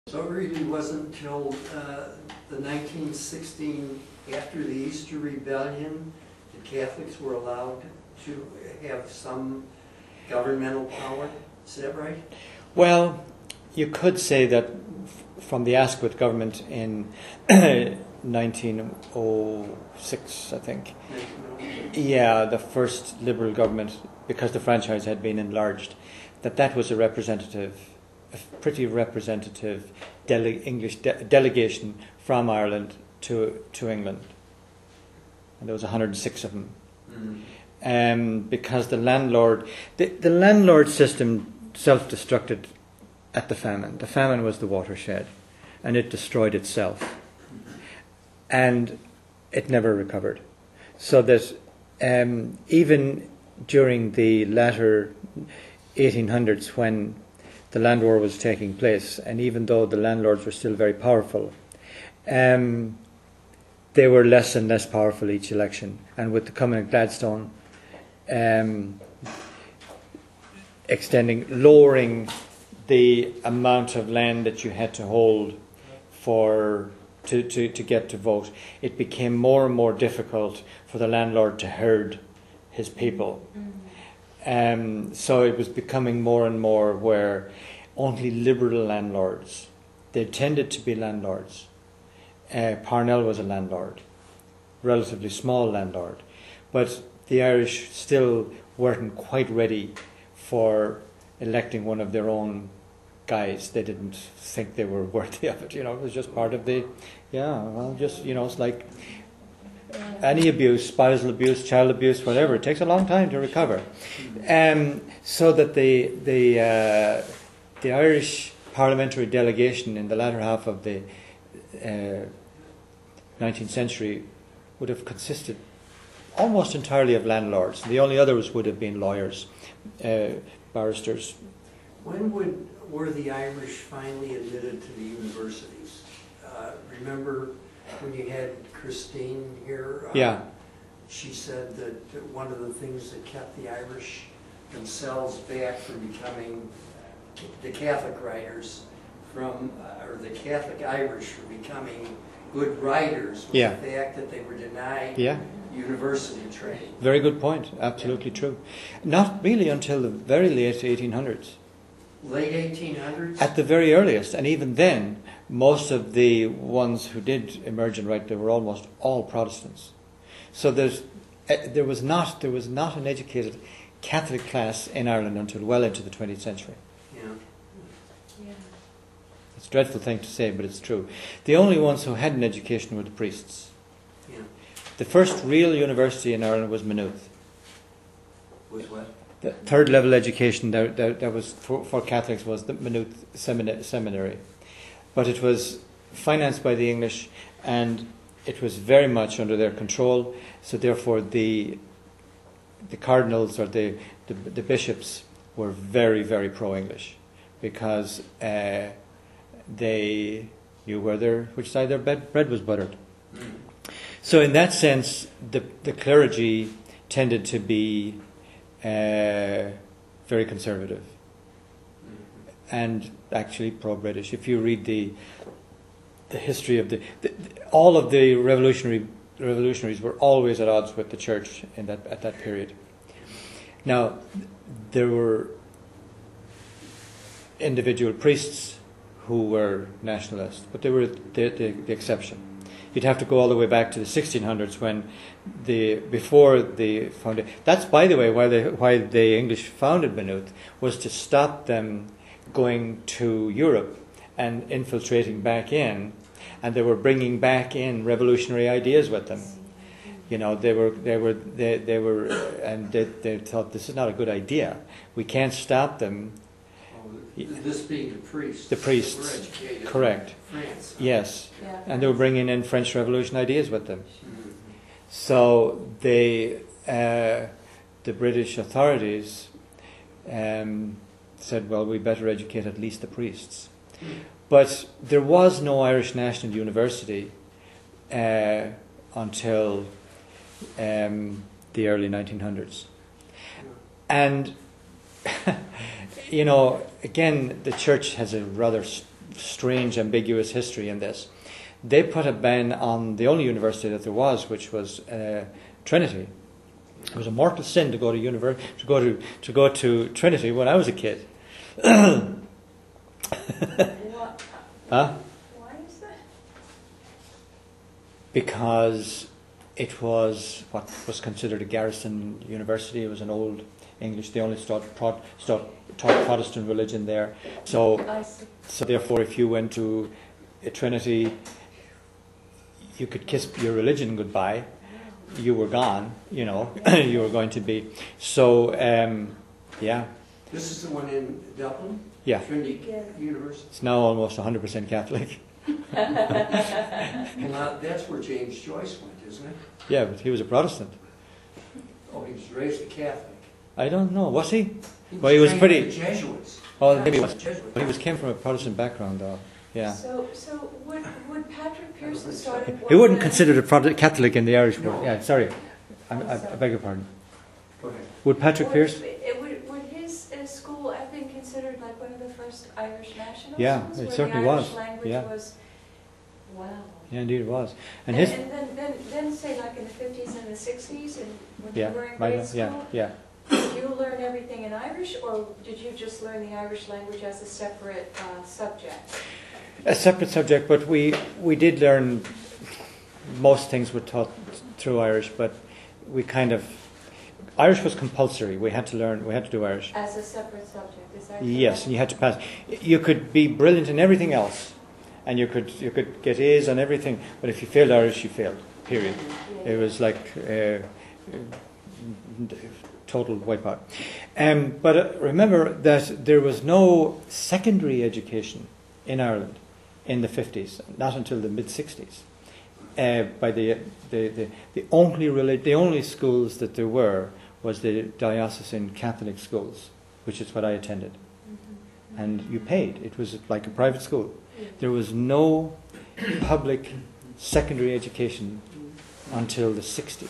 So it really wasn't until the 1916, after the Easter Rebellion, that Catholics were allowed to have some governmental power. Is that right? Well, you could say that from the Asquith government in 1906, I think. 1906. Yeah, the first Liberal government, because the franchise had been enlarged, that was a pretty representative English delegation from Ireland to England. And there was 106 of them. Because the landlord system self-destructed at the famine. The famine was the watershed, and it destroyed itself. And it never recovered. So that even during the latter 1800s, when the land war was taking place, and even though the landlords were still very powerful, they were less and less powerful each election. And with the coming of Gladstone, lowering the amount of land that you had to hold to get to vote, it became more and more difficult for the landlord to herd his people. So it was becoming more and more where only liberal landlords, they tended to be landlords. Parnell was a landlord, relatively small landlord, but the Irish still weren't quite ready for electing one of their own guys. They didn't think they were worthy of it. It was just part of it's like any abuse, spousal abuse, child abuse, whatever. It takes a long time to recover. So that the Irish parliamentary delegation in the latter half of the 19th century would have consisted almost entirely of landlords. The only others would have been lawyers, barristers. When were the Irish finally admitted to the universities? Remember when you had Christine here? Yeah. She said that one of the things that kept the Irish themselves back from becoming the Catholic writers or the Catholic Irish from becoming good writers was the fact that they were denied university training. Very good point. Absolutely true. Not really until the very late 1800s. Late 1800s? At the very earliest, and even then, most of the ones who did emerge and write, they were almost all Protestants. So there was not an educated Catholic class in Ireland until well into the 20th century. It's a dreadful thing to say, but it's true. The only ones who had an education were the priests. Yeah. The first real university in Ireland was Maynooth. Was what? The third level education that was for Catholics was the Maynooth Seminary. But it was financed by the English, and it was very much under their control. So therefore the cardinals or the bishops were very, very pro-English, because they knew which side their bread was buttered. So in that sense, the clergy tended to be very conservative and actually pro-British. If you read the history of all of the revolutionaries were always at odds with the church at that period. Now, there were individual priests who were nationalists, but they were the exception. You'd have to go all the way back to the 1600s when before the foundation. That's, by the way, why the English founded Maynooth, was to stop them going to Europe and infiltrating back in, and they were bringing back in revolutionary ideas with them. They thought, this is not a good idea. We can't stop them. This being the priests. The priests, were educated correct. In France. Yes, and they were bringing in French Revolution ideas with them. So the British authorities said, well, we better educate at least the priests. But there was no Irish National University until the early 1900s. And, again, the church has a rather strange, ambiguous history in this. They put a ban on the only university that there was, which was Trinity. It was a mortal sin to go to go to Trinity when I was a kid. What? Huh? Why is that? Because it was what was considered a garrison university. It was an old English. They only taught Protestant religion there. So I see. So therefore, if you went to a Trinity, you could kiss your religion goodbye. You were gone, you know. You were going to be. So, yeah. This is the one in Dublin? Yeah. Trinity Yeah. University? It's now almost 100% Catholic. Well, now, that's where James Joyce went, isn't it? Yeah, but he was a Protestant. Oh, he was raised a Catholic. I don't know. Was he? He Well, he was trained pretty- with the Jesuits. Oh, maybe he was. Jesuits. But he came from a Protestant background, though. Yeah. So would Patrick Pearson started? He wouldn't consider a Catholic in the Irish No. world. Yeah, sorry. I sorry. beg your pardon. Go ahead. Would Patrick Pearce? Would his school have been considered like one of the first Irish national Yeah, schools? it where certainly the Irish was. language Yeah. was, wow. Yeah, indeed it was. And And his. then say like in the 50s and the 60s, and when Yeah, you were in right, grade school, yeah. did you learn everything in Irish, or did you just learn the Irish language as a separate subject? A separate subject, but we did learn, most things were taught through Irish, but we kind of, Irish was compulsory. We had to do Irish. As a separate subject, is that Yes, correct? and you had to pass. You could be brilliant in everything else, and you could get A's on everything, but if you failed Irish, you failed, period. Yeah. It was like total wipeout. But remember that there was no secondary education in Ireland in the 50s, not until the mid-60s. By the only schools that there were was the diocesan Catholic schools, which is what I attended. Mhm. And you paid. It was like a private school. Yeah. There was no public secondary education until the 60s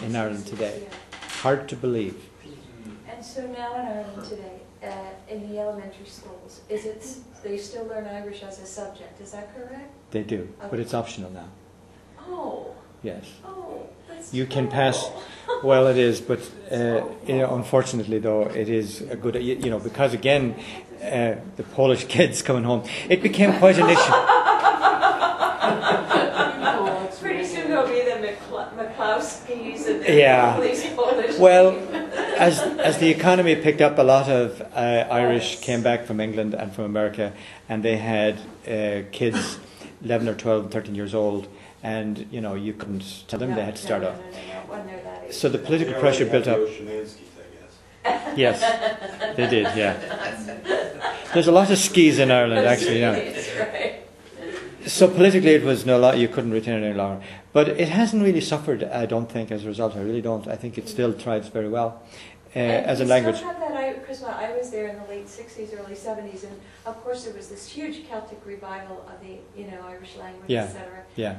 in Ireland today. Yeah. Hard to believe. And so now in Ireland today, in the elementary schools, they still learn Irish as a subject, is that correct? They do, but it's optional now. Oh, Yes. that's You can terrible. pass. Well, it is, but unfortunately, though, it is a good. Because again, the Polish kids coming home, it became quite an issue. Pretty soon there'll be the McClowskis and the Yeah. police Polish. Well, as the economy picked up, a lot of Irish Yes. came back from England and from America, and they had kids 11 or 12, 13 years old, and you couldn't tell them they had to start off. No, when they're that age. So the political pressure built up. Yes, they did. Yeah, there's a lot of skis in Ireland, actually. Yeah. That's right. So politically, it was you couldn't retain it any longer. But it hasn't really suffered, I don't think, as a result. I really don't. I think it still thrives very well as a language. Because I was there in the late 60s, early 70s, and of course there was this huge Celtic revival of the Irish language, Yeah. etc. Yeah.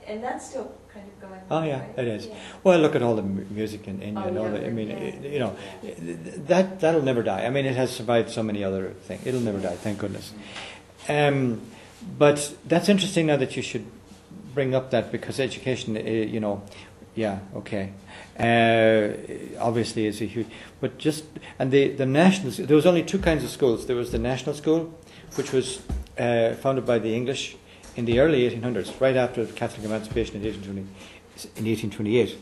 And that's still kind of going Oh on, yeah, right? it is. Yeah. Well, look at all the music in India. Oh, And all yeah, the, I mean, yeah. that'll never die. I mean, it has survived so many other things. It'll never die, thank goodness. But that's interesting now that you should bring up that, because education, yeah, okay. Obviously, is a huge. But the national. There was only two kinds of schools. There was the national school, which was founded by the English in the early 1800s, right after the Catholic emancipation in 1828.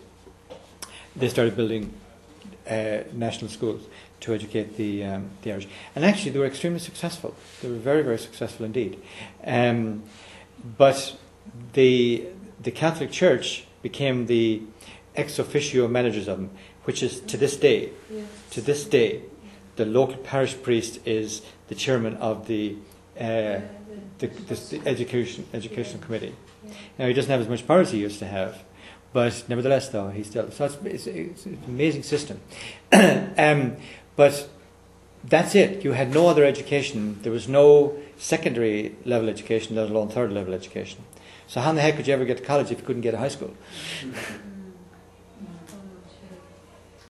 They started building national schools to educate the Irish, and actually they were extremely successful. They were very, very successful indeed. But the Catholic Church became the ex officio managers of them, which is to this day. Yes. To this day, the local parish priest is the chairman of the educational committee. Yeah. Now he doesn't have as much power as he used to have, but nevertheless, though he still. So it's an amazing system. But that's it. You had no other education. There was no secondary level education, let alone third level education. So how in the heck could you ever get to college if you couldn't get to high school?